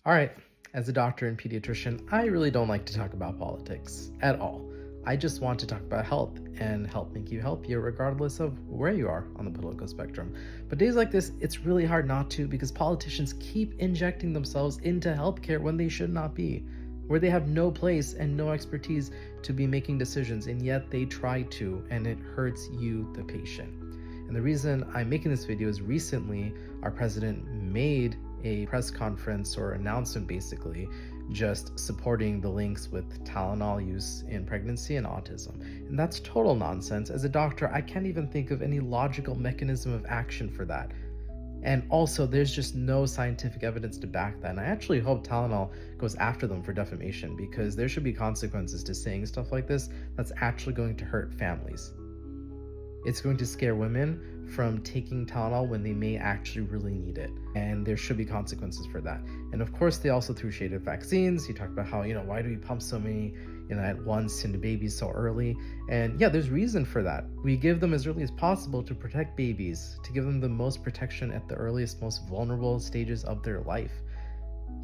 All right, as a doctor and pediatrician, I really don't like to talk about politics at all. I just want to talk about health and help make you healthier regardless of where you are on the political spectrum. But days like this, it's really hard not to because politicians keep injecting themselves into healthcare when they should not be, where they have no place and no expertise to be making decisions, and yet they try to, and it hurts you, the patient. And the reason I'm making this video is recently our president made a press conference or announcement basically just supporting the links with Tylenol use in pregnancy and autism. And that's total nonsense. As a doctor, I can't even think of any logical mechanism of action for that. And also, there's just no scientific evidence to back that. And I actually hope Tylenol goes after them for defamation because there should be consequences to saying stuff like this that's actually going to hurt families. It's going to scare women from taking Tylenol when they may actually really need it. And there should be consequences for that. And of course, they also threw shade at vaccines. He talked about how, why do we pump so many, at once into babies so early? And yeah, there's reason for that. We give them as early as possible to protect babies, to give them the most protection at the earliest, most vulnerable stages of their life.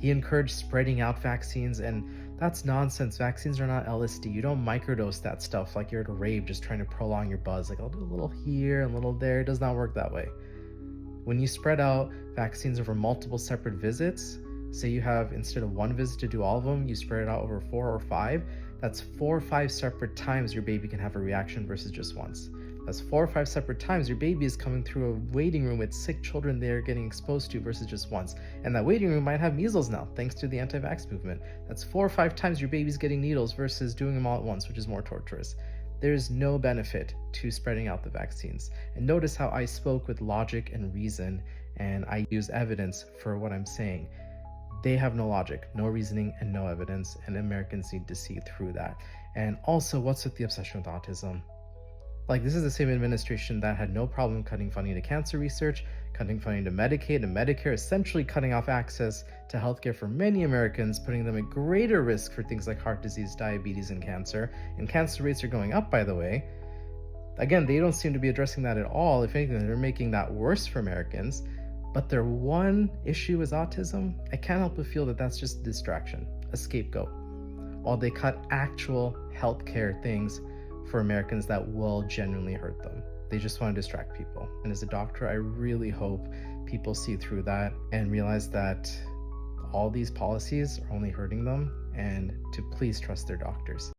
He encouraged spreading out vaccines, and that's nonsense. Vaccines are not LSD. You don't microdose that stuff like you're at a rave just trying to prolong your buzz. Like, I'll do a little here and a little there. It does not work that way. When you spread out vaccines over multiple separate visits, say you have, instead of one visit to do all of them, you spread it out over 4 or 5, that's 4 or 5 separate times your baby can have a reaction versus just once. That's 4 or 5 separate times your baby is coming through a waiting room with sick children they're getting exposed to versus just once. And that waiting room might have measles now, thanks to the anti-vax movement. That's 4 or 5 times your baby's getting needles versus doing them all at once, which is more torturous. There's no benefit to spreading out the vaccines. And notice how I spoke with logic and reason, and I use evidence for what I'm saying. They have no logic, no reasoning, and no evidence, and Americans need to see through that. And also, what's with the obsession with autism? Like, this is the same administration that had no problem cutting funding to cancer research, cutting funding to Medicaid and Medicare, essentially cutting off access to healthcare for many Americans, putting them at greater risk for things like heart disease, diabetes, and cancer. And cancer rates are going up, by the way. Again, they don't seem to be addressing that at all. If anything, they're making that worse for Americans. But their one issue is autism. I can't help but feel that that's just a distraction, a scapegoat, while they cut actual healthcare things for Americans that will genuinely hurt them. They just want to distract people. And as a doctor, I really hope people see through that and realize that all these policies are only hurting them, and to please trust their doctors.